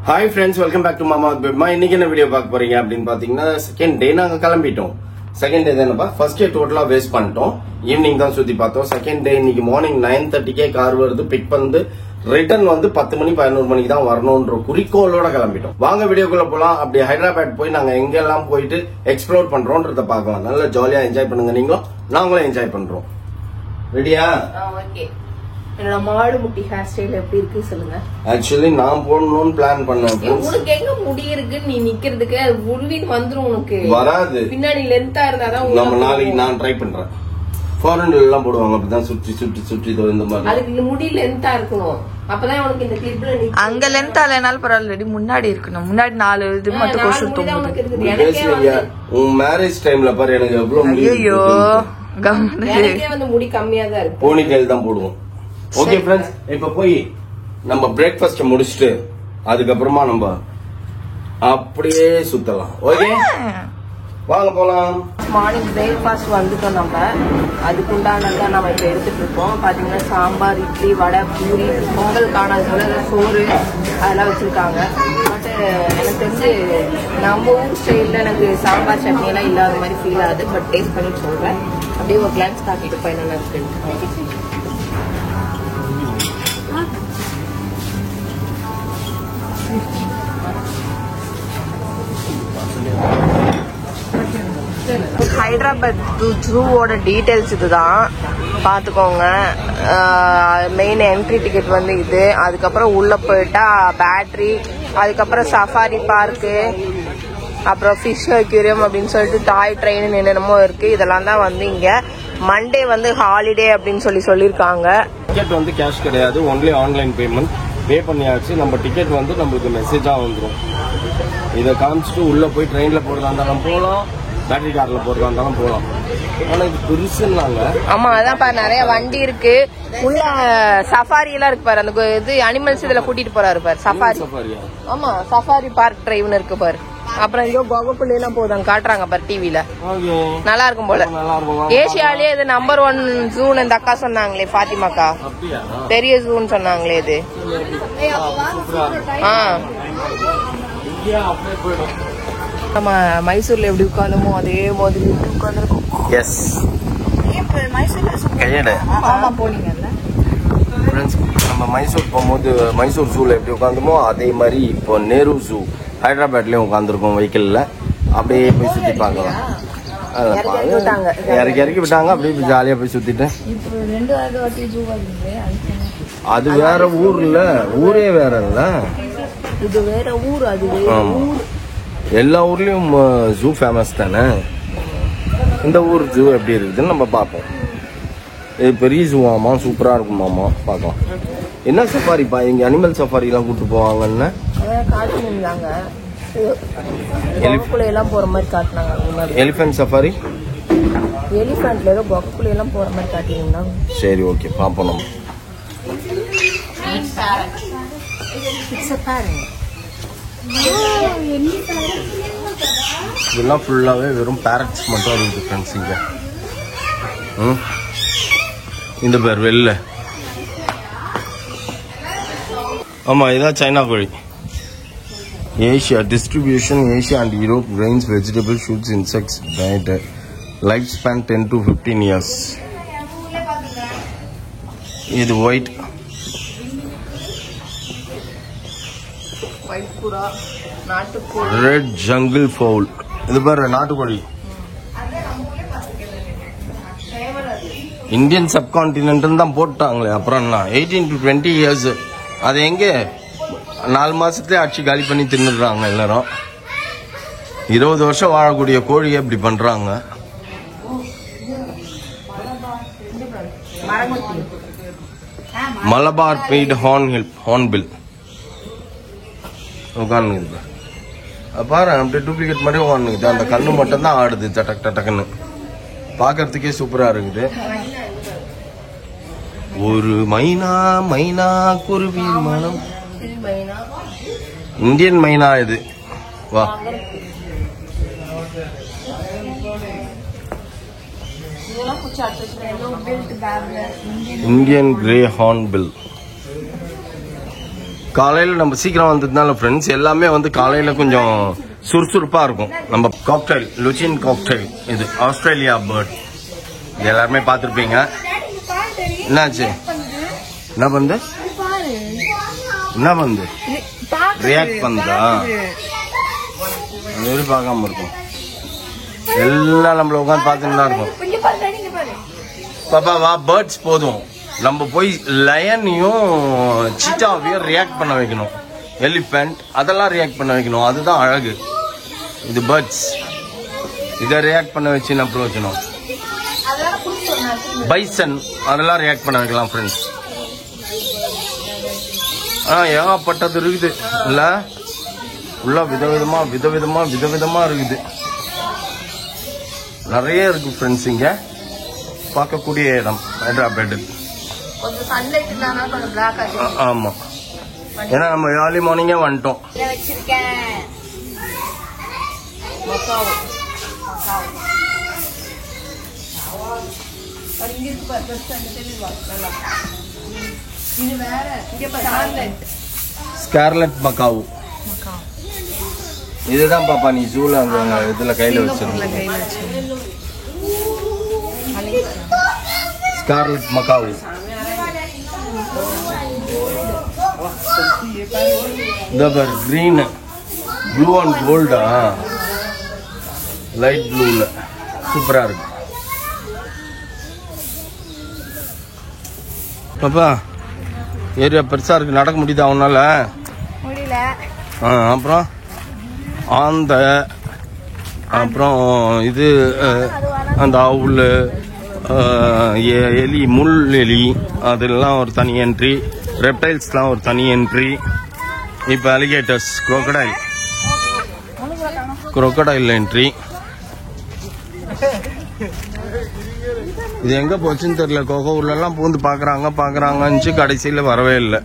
Hi friends, welcome back to Mama with Bima. இன்னைக்கு என்ன video பார்க்க போறீங்க அப்படின்னு பாத்தீங்கன்னா செகண்ட் டே நாங்க கிளம்பிட்டோம். செகண்ட் டே தானப்பா ஃபர்ஸ்ட் டே டோட்டலா வேஸ்ட் பண்ணிட்டோம். ஈவினிங் தான் சுத்தி பார்த்தோம். செகண்ட் டே இன்னைக்கு மார்னிங் 9:30 கார் வருது பிக் பண்ணி ரிட்டர்ன் வந்து 10 மணி 11 மணிக்கு தான் வரணும்ன்ற குறிக்கோளோட கிளம்பிட்டோம். வாங்க வீடியோக்குள்ள போலாம். அப்படி ஹைதராபாத் போய் நாங்க எங்கெல்லாம் போயிட்டு எக்ஸ்ப்ளோர் பண்றோம்ன்றத பார்க்கலாம். நல்லா ஜாலியா என்ஜாய் பண்ணுங்க நீங்களும் நாங்களும் என்ஜாய் பண்றோம். ரெடியா? ஓகே. என்னோட மாடு முட்டி ஹேர் ஸ்டைல் எப்படி இருக்கு சொல்லுங்க. ஆக்சுவலி நான் போடணும்னு பிளான் பண்ணேன். உனக்கு எங்க முடி இருக்கு நீ நிக்கிறதுக்கு அது உருவிட்டு வந்துரும் உனக்கு. வராது. பின்னாடி லென்த்தா இருந்தாதான் நம்ம நாளைக்கு நான் ட்ரை பண்றேன். ஃபாரின்ல எல்லாம் போடுவாங்க அப்படிதான் சுற்றி சுற்றி சுற்றி இந்த மாதிரி. அதுக்கு இந்த முடி லென்த்தா இருக்கணும். அப்பதான் உனக்கு இந்த கிளிப்ல நிக்கும். அங்க லென்த்தா இல்லனால பரவாயில்ல, முன்னாடி இருக்கணும். முன்னாடி 4 இது மட்டும் கொசு தொங்குது. பேசுறீங்க உன் மேரேஜ் டைம்ல பாரு எனக்கு எவ்வளவு முடி. ஐயோ எனக்கே வந்து முடி கம்மியா தான் இருக்கு. போனி டைல் தான் போடுவோம். ஓகே ஃப்ரெண்ட்ஸ், இப்ப போய் நம்ம பிரேக்ஃபாஸ்ட் முடிச்சிட்டு அதுக்கப்புறமா நம்ம அப்படியே சுத்தலாம். ஓகே வாங்க போலாம். மார்னிங் பிரேக்ஃபாஸ்ட் வந்துட்டோம். நம்ம அதுக்குண்டானதான் நம்ம இப்ப எடுத்துட்டு இருக்கோம். பாத்தீங்கன்னா சாம்பார், இட்லி, வடை, பூரி, பொங்கல் காணாத சோறு அதெல்லாம் வச்சிருக்காங்க. பட் எனக்கு தெரிஞ்சு நம்ம ஊர் ஸ்டைல்ல எனக்கு சாம்பார் சட்னி எல்லாம் இல்லாத மாதிரி ஃபீல் ஆகுது. பட் டேஸ்ட் பண்ணி சொல்றேன். அப்படியே ஒரு கிளான்ஸ் காட்டிட்டு போய் நல்லா இருக்கு. ஹைதராபாத் ஜூவோட டீடைல்ஸ் இதுதான், பாத்துக்கோங்க. மெயின் என்ட்ரி டிக்கெட் வந்து இது. அதுக்கப்புறம் உள்ள போயிட்டா பேட்டரி, அதுக்கப்புறம் சஃபாரி பார்க்கு, அப்புறம் ஃபிஷ் அக்யூரியம் அப்படின்னு சொல்லிட்டு டாய் ட்ரெயின் என்னென்னமோ இருக்கு. இதெல்லாம் தான் வந்து இங்க மண்டே வந்து ஹாலிடே அப்படின்னு சொல்லியிருக்காங்க. டிக்கெட் வந்து கேஷ் கிடையாது, ஒன்லி ஆன்லைன் பேமெண்ட். பே பண்ணியாச்சு. நம்ம டிக்கெட் வந்து நம்மளுக்கு மெசேஜா வந்துடும். இதை காமிச்சிட்டு உள்ள போய் ட்ரெயின்ல போறதா இருந்தாலும் போகலாம், பேட்டரி கார்ல போறதா இருந்தாலும் போகலாம். ஆனா இது பெருசுன்னாங்க. ஆமா, அதான் பாரு நிறைய வண்டி இருக்கு. உள்ள சஃபாரி எல்லாம் இருக்கு பாரு. அந்த இது அனிமல்ஸ் இதுல கூட்டிட்டு போறாரு பாரு. சஃபாரியா? ஆமா, சஃபாரி பார்க் டிரைவ்னு இருக்கு பாரு. அப்புறம் ஐயோ கோகக்குள்ள எல்லாம் போதும் காட்டுறாங்க பாரு டிவில. நல்லா இருக்கும் போல. ஏசியாலேயே இது நம்பர் 1 ஜூன் இந்த அக்கா சொன்னாங்களே, பாத்திமாக்கா. பெரிய ஜூன் சொன்னாங்களே இது. நம்ம மைசூர்ல எப்படி உட்காந்தோமோ அதே மாதிரி உட்காந்துருக்கோம். எஸ், ஆமா போனீங்கல்ல நம்ம மைசூர் போகும்போது மைசூர் ஜூல எப்படி உட்காந்துமோ அதே மாதிரி இப்போ நேரு ஜூ ஹைதராபாத்லயும் உட்காந்துருக்கோம் வெஹிக்கிள்ல. அப்படியே போய் சுத்தி பார்க்கலாம். இறக்கி விட்டாங்க. அப்படியே ஜாலியா போய் சுத்திட்டு. அது வேற ஊர்ல, ஊரே வேற இல்ல. இது வேற ஊர், அது வேற ஊர். எல்லா ஊர்லயும் ஜூ ஃபேமஸ் தானே. இந்த ஊர் ஜூ எப்படி இருக்குதுன்னு நம்ம பார்ப்போம். இது பெரிய ஜூவாமா, சூப்பரா இருக்குமாமா, பார்க்கலாம். என்ன சஃபாரிப்பா இங்க அனிமல் சஃபாரி எல்லாம் கூட்டு போவாங்கன்னு காட்டுனாங்க. எல்லாம் போற மாதிரி காட்டினாங்க. எலிஃபென்ட் சஃபாரி, எலிஃபென்ட்ல ஏதோ கொக்குள்ள எல்லாம் போற மாதிரி காட்டினாங்க. சரி ஓகே பாப்போம். நம்ம இதெல்லாம் ஃபுல்லாவே வெறும் பேரட்ஸ் மட்டும் இருக்குது ஃப்ரெண்ட்ஸ். இங்க இந்த பேர் வெளில. ஆமா, இதான் சைனா கோழி. Asia distribution, Asia and Europe, grains, vegetable, shoots, insects, diet, life span 10 to 15 years. இது ஒயிட் புறா, நாட்டுக்கோழி, ரெட் ஜங்கிள் ஃபவுல். இது பாரு நாட்டுக்கோழி. இந்தியன் சப்கான்டினென்ட் தான் போட்டாங்களே. அப்புறம் என்ன 18 to 20 years. அது எங்க 4 மாசத்துலயே ஆட்சி காலி பண்ணி தின்னுடுறாங்க எல்லாரும். 20 வருஷம் வாழக்கூடிய கோழியை இப்படி பண்றாங்க. மலபார் பெய்ட் ஹார்ன்பில் உட்காந்துக்குது பாரு. அப்படியே டூப்ளிகேட் மாதிரி உட்காந்துக்குது. அந்த கண்ணு மட்டும் தான் ஆடுது டக் டக்குன்னு. பாக்கிறதுக்கே சூப்பரா இருக்குது. ஒரு மைனா மைனா குருவி மனம். இந்தியன் மைனா இது. வா, இந்தியன் கிரே ஹார்ன்பில். காலையில் நம்ம சீக்கிரம் வந்ததுனால ஃப்ரெண்ட்ஸ் எல்லாமே வந்து காலையில் கொஞ்சம் சுறுசுறுப்பாக இருக்கும். நம்ம காக்டைல் லுச்சின் காக்டைல், இது ஆஸ்திரேலியா பேர்ட், இது எல்லாருமே பார்த்துருப்பீங்க. என்னாச்சு? என்ன பண்ணுது? என்ன பண்ணுது? ரியாக்ட் பண்ணுதா? அது பார்க்காம இருக்கும். எல்லாம் நம்மள உட்காந்து பார்த்துட்டு தான் இருக்கும். பாப்பா வா, பேர்ட்ஸ் போதும். நம்ம போய் லயனையும் சீட்டாவையும் ரியாக்ட் பண்ண வைக்கணும். எலிஃபென்ட் அதெல்லாம் ரியாக்ட் பண்ண வைக்கணும். அதுதான் அழகு. இது பேர்ட்ஸ், இதை ரியாக்ட் பண்ண வச்சு நம்ம பிரயோஜனம். பைசன் அதெல்லாம் ரியாக்ட் பண்ண வைக்கலாம் ஃப்ரெண்ட்ஸ். ஏகப்பட்டது இருக்குது இல்ல, உள்ள விதவிதமா இருக்குது. நிறைய இருக்கு ஃப்ரெண்ட்ஸ். இங்க பார்க்கக்கூடிய இடம் ஹைதராபாத். ஆமா, ஏன்னா நம்ம ஏர்லி மார்னிங்கே வந்துட்டோம். ஸ்கார்லெட் மக்காவு, இதுதான் பாப்பா நீ ஜூல அங்க இதுல கையில வச்சிருக்க. Scarlet macaw. Green blue and கோல்டா, லைட் ப்ளூல சூப்பரா இருக்கு. பாப்பா ஏரியா பெருசா இருக்கு, நடக்க முடியுது அவனால? முடியல. அப்புறம் ஆந்த, அப்புறம் இது அந்த அவுள், எலி, முள் எலி, அதெல்லாம் ஒரு தனி என்ட்ரி. ரெப்டைல்ஸ்லாம் ஒரு தனி என்ட்ரி. இப்போ அலிகேட்டர்ஸ், குரோக்கடைல் என்ட்ரி. இது எங்க போச்சுன்னு தெரியல. கோகோ ஊர்லாம் பூந்து பாக்குறாங்க கடைசியில வரவே இல்லை.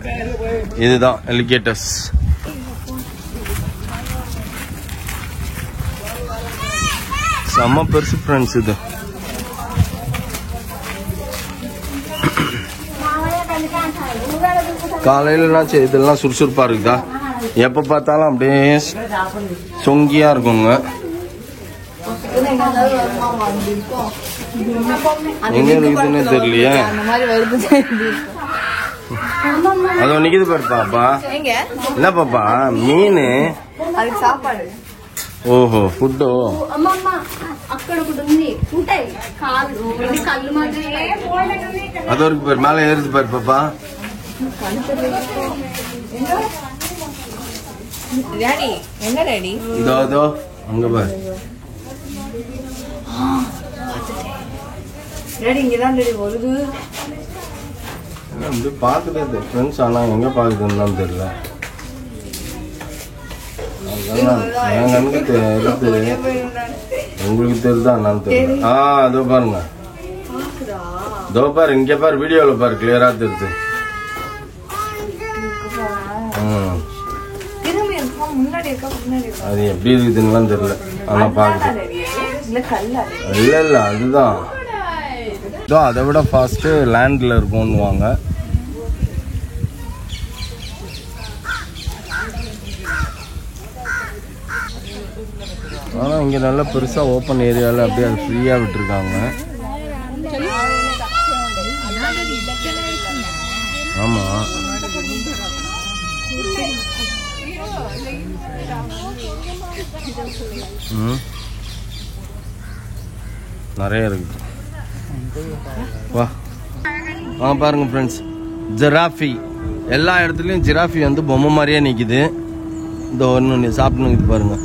இதுதான் அலிகேட்டர்ஸ். செம்ம பெருசு ஃப்ரெண்ட்ஸ். இது காலையிலனாச்சு இதெல்லாம் சுறுசுறுப்பா இருக்குதா? எப்ப பார்த்தாலும் அப்படியே சொங்கியா இருக்குங்க. எங்க இருக்குதுன்னு தெரியலையே. அது நிக்குது பாரு பாப்பா. என்ன பாப்பா? மீன் சாப்பாடு. ఓహో ఫుడ్ అక్కడ ఒకటి ఉంది ఉంటాయి కాళ్ళు కళ్ళు మాత్రం அதோருக்கு பேர் மேலே ஏறுது பாரு பாப்பா. டாடி எங்க டாடி? இதோ அதோ அங்க பாரு டாடி. இங்கதான் டாடி வருது. அப்படி பாக்குறது ஃப்ரெண்ட்ஸ். ஆனா எங்க பாக்குதுன்னு தெரியல. என் கண்ணுக்கு தெரியுது, உங்களுக்கு தெரியுதா என்னன்னு தெரியல. அதோ பாருங்க, இதோ பாரு, இங்க பாரு, வீடியோல பாரு, கிளியரா தெரியுது. அது எப்படி இருக்குதுன்னு தெரியல. ஆனா பாக்குது. இல்ல இல்ல அதுதான். இதோ அதை விட ஃபாஸ்ட் லேண்ட்ல இருக்கும்னுவாங்க. ஆனால் இங்கே நல்லா பெருசாக ஓப்பன் ஏரியாவில் அப்படியே அது ஃப்ரீயாக விட்டுருக்காங்க. ஆமாம், நிறைய இருக்கு. வா பாருங்க ஃப்ரெண்ட்ஸ், ஜிராஃபி. எல்லா இடத்துலையும் ஜிராஃபி வந்து பொம்மை மாதிரியே நிற்கிது. இந்த ஒன்று சாப்பிட்டு பாருங்க.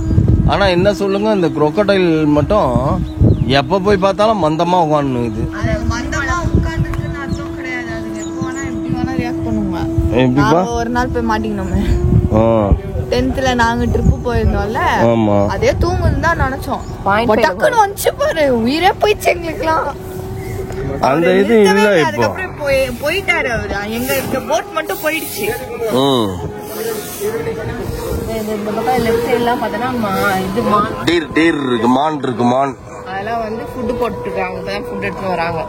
ஆனா என்ன சொல்லுங்க, இந்த குரோக்கடைல் மட்டும் எப்ப போய் பார்த்தாலும் மந்தமா உட்காந்துது. ஒரு நாள் போய் மாட்டிக்கணுமே. 10th நாங்க ட்ரிப்பு போயிருந்தோம்ல, அதே தூங்குன்னு தான் நினைச்சோம். டக்குன்னு வந்துச்சு பாரு, உயிரே போயிடுச்சு எங்களுக்குலாம். அந்த இது இல்ல. இப்போ போயிட்டாரு அவரு. எங்க இந்த போட் மட்டும் போயிடுச்சு. இந்த பக்கம் லெஃப்ட் சைடுலாம் பார்த்தோன்னா இது டீர் இருக்கு, மான் இருக்கு. மான் அதெல்லாம் வந்து ஃபுட்டு போட்டுருக்காங்க. இப்பதான் ஃபுட் எடுத்து வராங்க.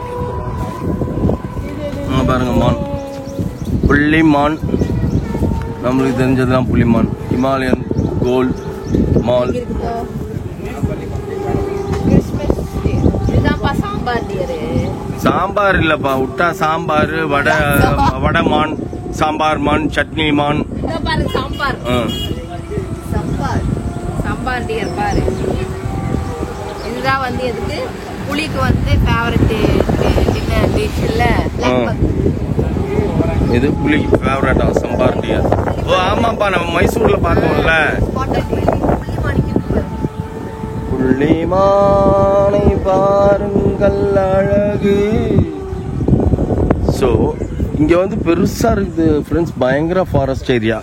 பாருங்க, மான், புள்ளி மான். நம்மளுக்கு தெரிஞ்சதுதான் புலிமான். ஹிமாலயன் கோல்ட் மால். சாம்பார் இல்லப்பா, விட்டா சாம்பார், வடை மான், சாம்பார் மான், சட்னி மான். சாம்பார் சாம்பார் சாம்பார் டியர் பாரு. இதுதான் வந்து எதுக்கு புளிக்கு வந்து ஃபேவரட் டிஷ் இல்ல. இது புளிக்கு ஃபேவரட்டா சாம்பார் டியர்? ஓ ஆமாப்பா, நம்ம மைசூர்ல பார்த்தோம்ல. புள்ளிமானை பாருங்கள் அழகு. ஸோ இங்க வந்து பெருசா இருக்குது ஃப்ரெண்ட்ஸ், பயங்கர ஃபாரஸ்ட் ஏரியா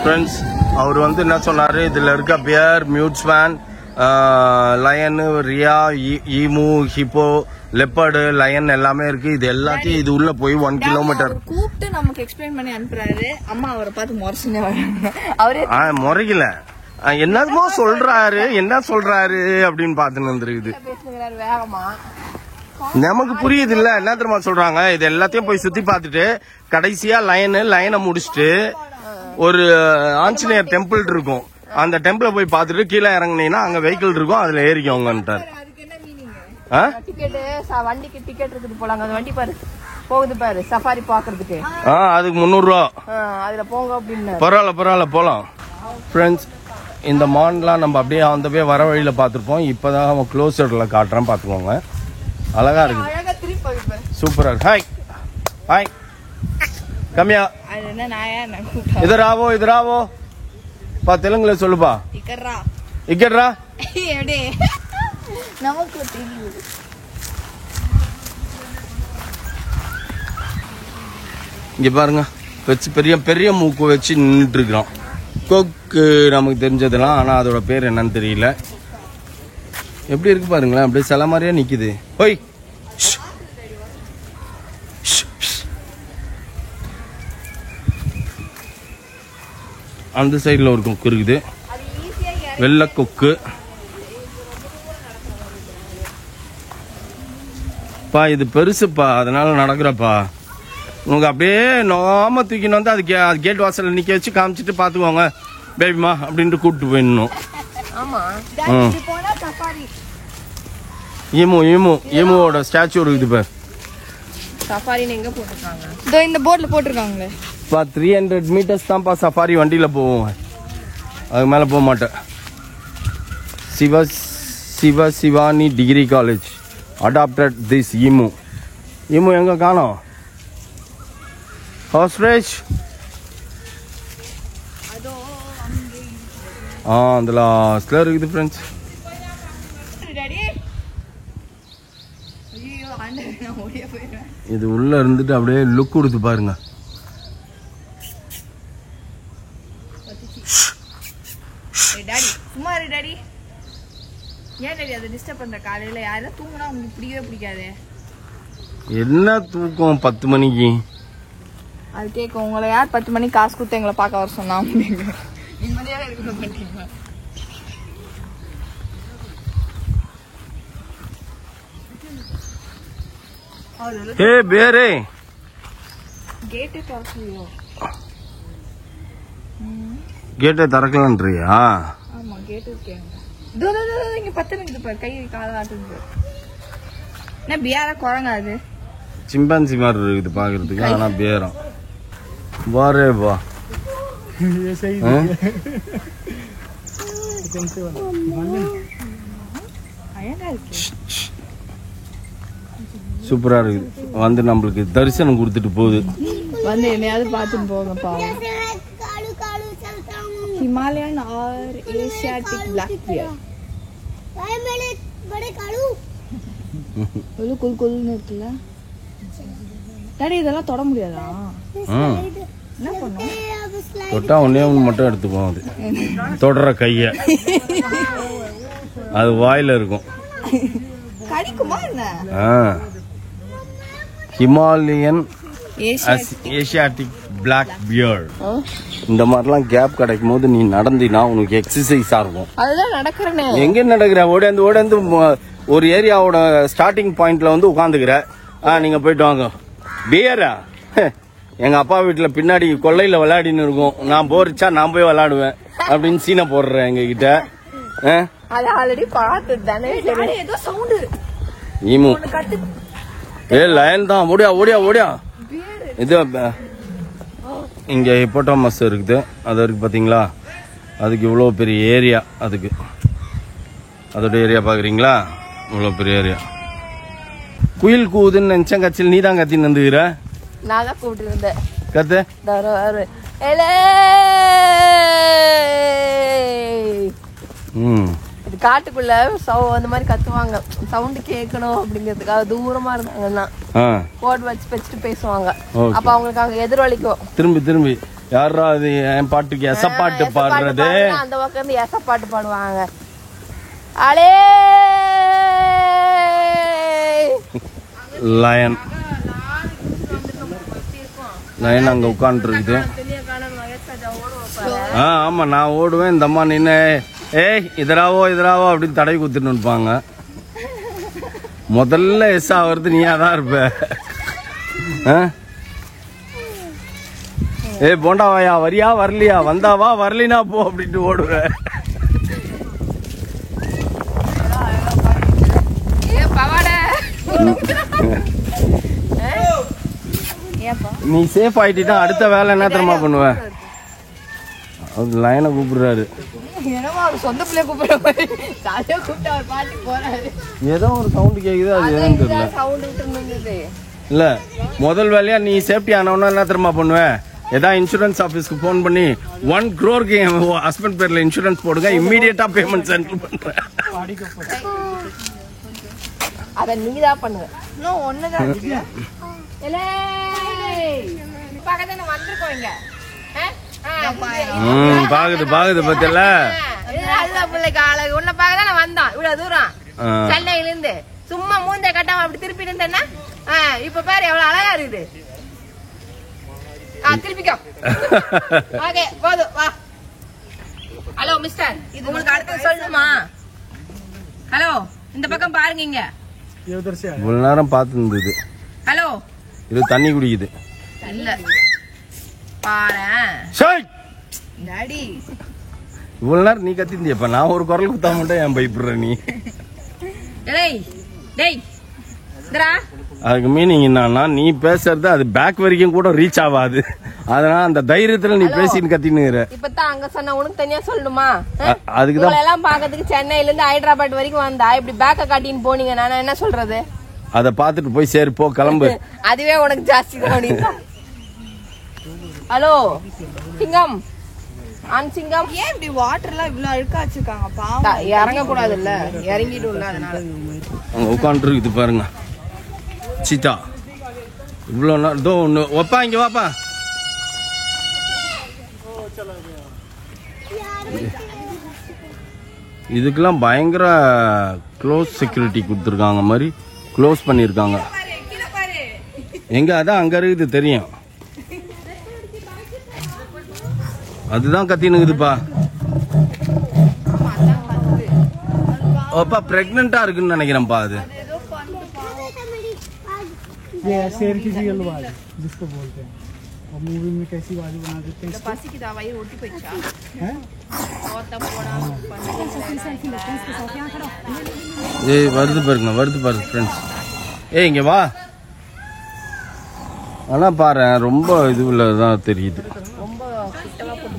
ஃப்ரெண்ட்ஸ். அவர் வந்து என்ன சொன்னாரு, இதுல இருக்க bear, mute swan, lion, rhea, emu, hippo, leopard, lion எல்லாமே இருக்கு. இது எல்லாத்தையும் இது உள்ள போய் 1 கிலோமீட்டர் கூப்பிட்டு நமக்கு எக்ஸ்பிளைன் பண்ணி அனுப்புறாரு. அம்மா அவரை பார்த்து முறைச்சுனே அவரே முறையில என்னமோ சொல்றாரு, என்ன சொல்றாரு அப்படின்னு பாத்துன்னு வந்துருக்குது. வேகமா நமக்கு புரியுது இல்ல, என்ன தெரியுமா சொல்றாங்க, இது எல்லாத்தையும் போய் சுத்தி பார்த்துட்டு கடைசியா லைனை முடிச்சுட்டு ஒரு ஆஞ்சநேயர் டெம்பிள் இருக்கும், அந்த டெம்பிள போய் பார்த்துட்டு கீழே இறங்குனீங்கன்னா அங்க வெஹிக்கிள் இருக்கும், அதுல ஏறிக்கோங்கன்ட்டார். வண்டிக்கு டிக்கெட் எடுத்துட்டு போலாங்க. அந்த வண்டி பாரு போகுது பாரு, சஃபாரி பாக்குறதுக்கு. அதுக்கு 300 ரூபா. அதுல போங்க அப்படின்னு. பரவாயில்ல போலாம் ஃப்ரெண்ட்ஸ். இந்த மான்லாம் நம்ம அப்படியே அந்த போய் வர வழியில பாத்துருப்போம். இப்பதான் அவன் க்ளோசர்ல காட்டுறான், பாத்துக்கோங்க. அழகா இருக்கு, சூப்பரா இருக்கு. ஹாய் கம்மியா இதராவோ பா, தெலுங்குல சொல்லுப்பா. இக்கட்ரா நமக்கு தெரியும். இங்க பாருங்க, வச்சு பெரிய மூக்கு வச்சு நின்றுட்டு இருக்கிறோம். கொக்கு நமக்கு தெரிஞ்சதெல்லாம், ஆனா அதோட பேர் என்னன்னு தெரியல. எப்படி இருக்கு பாருங்களேன், அப்படியே சில மாதிரியா நிக்குது. ஓய் அந்த சைடுல ஒரு கொக்கு இருக்குது, வெள்ளை கொக்கு. பா இது பெருசுப்பா, அதனால நடக்கிறப்பா. உனக்கு அப்படியே நோம தூக்கின்னு வந்து அது கேட் வாசல்ல நிக்க வச்சு காமிச்சிட்டு பாத்துக்கோங்க பேபிமா அப்படின்ட்டு கூப்பிட்டு போயிடணும். ஈமுவோட ஸ்டாச்சு இருக்குது பார். சஃபாரின்னு எங்க போட்டிருக்காங்க? இதோ இந்த போர்ட்ல போட்டிருக்காங்களே. 300 மீட்டர்ஸ் தான்ப்பா சஃபாரி வண்டியில போவோம், அதுக்கு மேல போக மாட்டேன். Shivani degree college adapted this emu எங்க காணோம்? ஹாஸ்ரேஜ் அந்த லாஸ்ட்ல இருக்குது ஃப்ரெண்ட்ஸ். இது உள்ள இருந்துட்டு அப்படியே லுக் கொடுத்து பாருங்க. சும்மா இரு டாடி. ஏன் டாடி அதை டிஸ்டர்ப் பண்ற? காலையில யாரும் தூங்கினா உங்களுக்கு பிடிக்கவே பிடிக்காது. என்ன தூக்கம் 10 மணிக்கு? அது கேட்கும். உங்களை யார் 10 மணிக்கு காசு கொடுத்து எங்களை பார்க்க வர சொன்னா? நிம்மதியாக இருக்க மாட்டீங்களா? ஏ பேரே கேட்டே திறக்கலையோ? கேட்டை திறக்கலன்றியா? ஆமா கேட்டு இருக்கேன். இங்க 10 நிமிஷம் பாரு, கை கால ஆட்டுது. என்ன பியாரா குழங்க? அது சிம்பான்சி மாதிரி இருக்குது பாக்குறதுக்கு, ஆனா பேரம் வாரே வா. சூப்பரா இருக்குது. வந்து நம்மளுக்கு தரிசனம் கொடுத்துட்டு போகுது. வந்து என்னையாவது பார்த்துட்டு போங்கப்பா. हिमालयन और एशियाटिक ब्लैक बियर कुल कुलன்னு இருக்குல்ல டாடி. இதெல்லாம் தொட முடியாதா? என்ன பண்ணும்? தொட்டா ஒண்ணே மட்டும் எடுத்துப்போம். அது தொடற கைய அது வாயில இருக்கும். கடிக்குமா என்ன? Himalayan Asiatic black bear. இந்த மாதிரிலாம் கேப் கிடைக்கும் போது நீ நடந்தினா உனக்கு எக்ஸசைஸா இருக்கும். அதுதான் நடக்கிறேனே. எங்க நடக்கிற? ஓடந்து ஒரு ஏரியாவோட ஸ்டார்டிங் பாயிண்ட்ல வந்து உட்காந்துக்கிற. நீங்க போயிட்டு வாங்க. பியரா எங்க அப்பா வீட்டுல பின்னாடி கொல்லையில விளையாடின்னு இருக்கும். நான் போரிச்சா நான் போய் விளையாடுவேன் அப்படின்னு சீனை போடுறேன் எங்க கிட்ட. அது ஆல்ரெடி பார்த்தது தானே. ஏதோ சவுண்டு ஈமு லயன் தான். ஓடியா ஓடியா ஓடியா. இது இங்க ஹிப்போட்டாமஸ் இருக்குது. அது இருக்கு பாத்தீங்களா? அதுக்கு இவ்வளவு பெரிய ஏரியா. அதுக்கு அதோட ஏரியா பாக்குறீங்களா? இவ்வளவு பெரிய ஏரியா. குயில் கூவுதுன்னு நினைச்சேன். கட்சியில் நீ தான் கத்தின்னு வந்துக்கிற. நான் தான் கூப்பிட்டு இருந்தேன். கத்து இது காட்டுக்குள்ள அந்த மாதிரி கத்துவாங்க. சவுண்ட் கேட்கணும் அப்படிங்கிறதுக்காக தூரமா இருந்தாங்கன்னா கோட் வச்சுட்டு பேசுவாங்க. அப்ப அவங்களுக்கு அங்க எதிரொலிக்கும். திரும்பி திரும்பி யாரா அது என் பாட்டுக்கு எசப்பாட்டு பாடுறது. அந்த பக்கம் இருந்து எசப்பாட்டு பாடுவாங்க. அலே லயன் லயன் அங்க உட்காந்துட்டு இருக்குது. ஆமா நான் ஓடுவேன். இந்த அம்மா நின்று ஏய் இதராவோ இதராவோ அப்படின்னு தடவி குத்துட்டு இருப்பாங்க. முதல்ல எஸ் ஆகிறது நீயா தான் இருப்ப. ஏ போண்டாவாயா வரியா வரலையா? வந்தாவா வரலினா போ அப்படின்ட்டு ஓடுவ. நீ சேஃப் ஆயிட்டா அடுத்த வேலை என்ன தெரியுமா பண்ணுவ? லைனை கூப்பிடுறாரு. ஏதோ ஒரு சவுண்ட் கேக்குது. அது எதுன்னு தெரியல. இல்ல முதல் வேலையா நீ சேஃப்டி ஆனவனா என்ன தெரியுமா பண்ணுவ? ஏதாவது இன்சூரன்ஸ் ஆபீஸ்க்கு போன் பண்ணி 1 crore என் ஹஸ்பண்ட் பேர்ல இன்சூரன்ஸ் போடுங்க, இம்மீடியட்டா பேமெண்ட் சென்டில் பண்றேன். அத நீதான் பண்ணுங்க. பாக்குது பாக்குது பத்தில உன்ன பாக்கதான வந்தான் இவ்வளவு தூரம் சென்னையில இருந்து. சும்மா மூந்த கட்டாம அப்படி திருப்பி இருந்தேன்னா இப்ப பாரு எவ்வளவு அழகா இருக்குது. திருப்பிக்கோ. ஓகே போதும் வா. ஹலோ மிஸ்டர், இது உங்களுக்கு அடுத்து சொல்லணுமா? ஹலோ இந்த பக்கம் பாருங்க. இங்க இவ்வளவு நேரம் பார்த்து இருந்தது. ஹலோ இது தண்ணி குடிக்குது. இல்ல பாரு டாடி. இவ்வளவு நேரம் நீ கத்திந்தியப்ப நான் ஒரு குரல் குத்தா மட்டும் என் பயப்படுற நீ. அதுக்கு மீனிங் என்னன்னா நீ பேசுறது அது பேக் வரைக்கும் கூட ரீச் ஆகாது. அதனால அந்த தைரியத்துல நீ பேசின்னு கத்தினுங்கிற. இப்பதான் அங்க சொன்ன உனக்கு தனியா சொல்லணுமா? அதுக்குதான் எல்லாம் பாக்கிறதுக்கு சென்னையில இருந்து ஹைதராபாத் வரைக்கும் வந்தா இப்படி பேக்க காட்டின்னு போனீங்க. நான் என்ன சொல்றது? அத பாத்துட்டு போய் சரி போ கிளம்பு. அதுவே உனக்கு ஜாஸ்தி தான். ஹலோ சிங்கம் ஆன் சிங்கம். ஏன் இப்படி வாட்டர்லாம் இவ்வளவு அழுக்கா வச்சிருக்காங்க? பாவம் இறங்க கூடாது இல்ல, இறங்கிடும்ல. அதனால அங்க உட்காந்து இது பாருங்க சீட்டா. இவ்வளவு நேரம் இதோ ஒண்ணு வப்பா இங்க வாப்பா. இதுக்கெல்லாம் பயங்கர க்ளோஸ் செக்யூரிட்டி கொடுத்துருக்காங்க. மாதிரி க்ளோஸ் பண்ணிருக்காங்க. எங்க அதான் அங்க இருக்குது தெரியும். அதுதான் கத்தினுக்குதுப்பா. அப்பா பிரெக்னெண்டா இருக்குன்னு நினைக்கிறேன்ப்பா. அது शेर की रियल आवाज जिसको बोलते हैं, और मूवी में कैसी आवाज बना देते हैं. பசி की दवाई रोटी पे क्या हैं? और तब बड़ा ஏய் வருது பாருங்க, வருது பாருங்க ஃப்ரெண்ட்ஸ். ஏய் இங்க வா. ஆனா பாரு ரொம்ப இதுல தான் தெரியுது.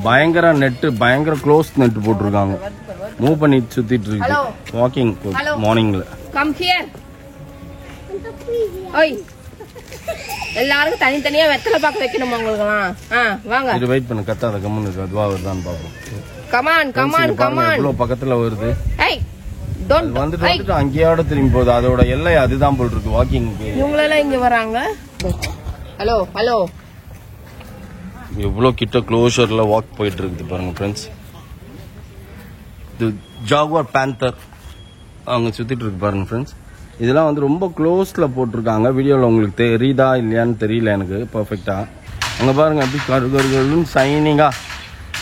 பயங்கர நெட்டு, பயங்கர க்ளோஸ் நெட் போட்டிருக்காங்க. மூவ் பண்ணி சுத்திட்டு இருக்கு. வாக்கிங் மார்னிங்ல. Come here. ஓய் எல்லாரும் தனித்தனியா வெத்தலை பாக்க வைக்கணுமா உங்களுக்குலாம்? வாங்க. இது வெயிட் பண்ணு, கத்தாத கம்முன்னு இருக்கு. அதுவா வருதான்னு பாப்போம். Come on come on come on. இவ்வளவு பக்கத்துல வருது. ஏய் டோன்ட் வந்துட்டு அங்கேயோட திரும்பி போகுது. அதோட எல்லை அதுதான் போல் இருக்கு வாக்கிங். இவங்க எல்லாம் இங்க வராங்க. Hello hello. எவ்வளவு கிட்ட க்ளோஷர்ல வாக் போயிட்டு இருக்குது பாருங்க ஃப்ரெண்ட்ஸ். இது ஜாகுவார் பேந்தர் அவங்க சுத்திட்டு இருக்கு பாருங்க ஃப்ரெண்ட்ஸ். இதெல்லாம் வந்து ரொம்ப க்ளோஸ்ல போட்டிருக்காங்க. வீடியோவில் உங்களுக்கு தெரியுதா இல்லையான்னு தெரியல எனக்கு பர்ஃபெக்டா. அங்கே பாருங்க எப்படி கருகருன்னு சைனிங்கா.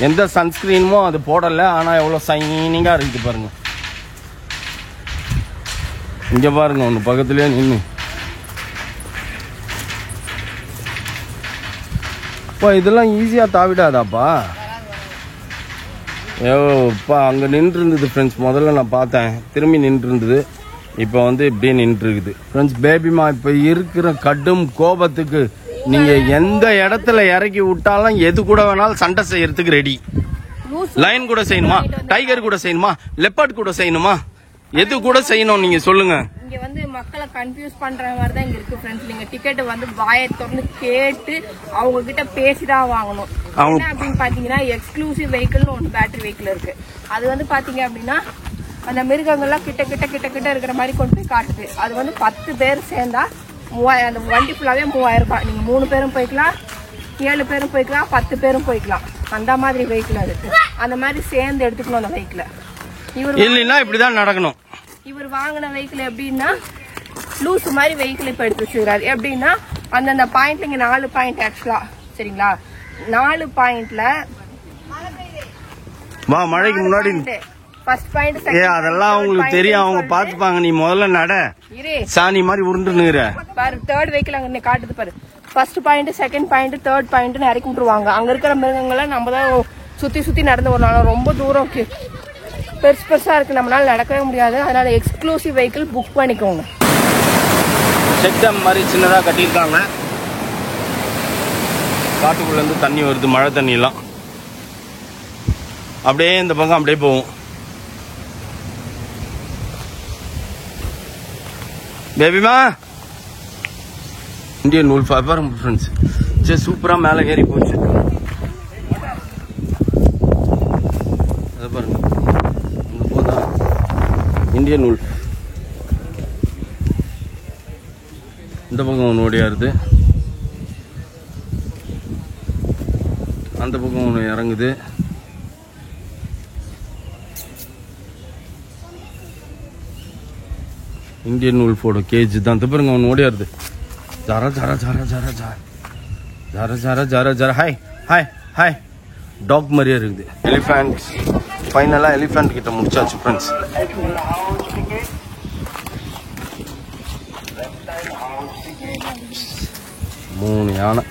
எந்த சன்ஸ்கிரீனுமோ அது போடலை, ஆனால் எவ்வளோ சைனிங்கா இருக்குது பாருங்க. இங்கே பாருங்க ஒன்று பக்கத்துலேயே நின்று அப்பா இதெல்லாம் ஈஸியாக தாவிடாதாப்பா? ஏப்பா அங்கே நின்று இருந்தது ஃப்ரெண்ட்ஸ். முதல்ல நான் பார்த்தேன், திரும்பி நின்று இருந்தது. இப்போ வந்து இப்படியே நின்று இருக்குது ஃப்ரெண்ட்ஸ். பேபிமா இப்போ இருக்கிற கடும் கோபத்துக்கு நீங்கள் எந்த இடத்துல இறக்கி விட்டாலும் எது கூட வேணாலும் சண்டை செய்யறதுக்கு ரெடி. லைன் கூட செய்யணுமா, டைகர் கூட செய்யணுமா, லெப்பர்ட் கூட செய்யணுமா, எது கூட செய்யணும் நீங்க சொல்லுங்க. இங்க வந்து மக்களை கன்ஃபியூஸ் பண்ற மாதிரி தான் இங்க இருக்கு ஃப்ரெண்ட்ஸ். நீங்க டிக்கெட் வந்து வாயை திறந்து கேட்டு அவங்க கிட்ட பேசிதான் வாங்கணும். என்ன அப்படின்னு பாத்தீங்கன்னா எக்ஸ்க்ளூசிவ் வெஹிக்கிள்னு ஒன்று பேட்டரி வெஹிக்கிள் இருக்கு. அது வந்து பாத்தீங்க அப்படின்னா அந்த மிருகங்கள்லாம் கிட்ட கிட்ட கிட்ட கிட்ட இருக்கிற மாதிரி கொண்டு போய் காட்டுது. அது வந்து 10 பேர் சேர்ந்தா 3000, அந்த வண்டி ஃபுல்லாவே 3000 ரூபாய். நீங்க 3 பேரும் போய்க்கலாம், 7 பேரும் போய்க்கலாம், 10 பேரும் போய்க்கலாம். அந்த மாதிரி வெஹிக்கிள் இருக்கு. அந்த மாதிரி சேர்ந்து எடுத்துக்கணும் அந்த வெஹிக்கிள. இவர் இல்லைன்னா இப்படிதான் நடக்கணும். இவர் வாங்கின வெஹிக்கிள் எப்படின்னா லூஸ் மாதிரி வெஹிக்கிள் இப்ப எடுத்து வச்சுக்கிறாரு. எப்படின்னா அந்தந்த பாயிண்ட்ல இங்க 4 பாயிண்ட் ஆக்சுவலா, சரிங்களா? 4 பாயிண்ட்ல மழைக்கு முன்னாடி ஃபர்ஸ்ட் பாயிண்ட், அதெல்லாம் உங்களுக்கு தெரியும், அவங்க பாத்துப்பாங்க. நீ முதல்ல நட, சாணி மாதிரி உருண்டுனுற பாரு. தேர்ட் வெஹிக்கிள் அங்க காட்டுது பாரு. First point, second point, third point இறக்கி விட்டுருவாங்க. அங்க இருக்கிற மிருகங்களை நம்ம தான் சுத்தி சுத்தி நடந்து வரலாம். ரொம்ப தூரம் பெருசு பெருசா இருக்கு, நம்மளால நடக்கவே முடியாது. அதனால எக்ஸ்க்ளூசிவ் வெஹிக்கிள் புக் பண்ணிக்கோங்க. செக் டேம் மாதிரி சின்னதா கட்டியிருக்காங்க. காட்டுக்குள்ள இருந்து தண்ணி வருது, மழை தண்ணி எல்லாம் அப்படியே இந்த பக்கம் அப்படியே போகும். பேபிமா இந்தியன் உல்ஃப் பாருங்க ஃப்ரெண்ட்ஸ், சரி சூப்பரா மேலே ஏறி போச்சு. அதை பாருங்க, அங்க போதா இந்தியன் உல்ஃப். இந்த பக்கம் ஒன்று ஓடியாருது, அந்த பக்கம் ஒன்று இறங்குது. இந்தியன் உல்ஃபோட கேஜ் தான். இந்த பாருங்க ஒன்று ஓடியாருது. ஜர ஜர ஜர ஜர ஜர ஜர ஜர ஜர ஜர. Hi hi hi. டாக் மாதிரியே இருக்குது. எலிஃபண்ட் ஃபைனலாக எலிஃபண்ட் கிட்ட முடிச்சாச்சு ஃப்ரெண்ட்ஸ். 3 யானை.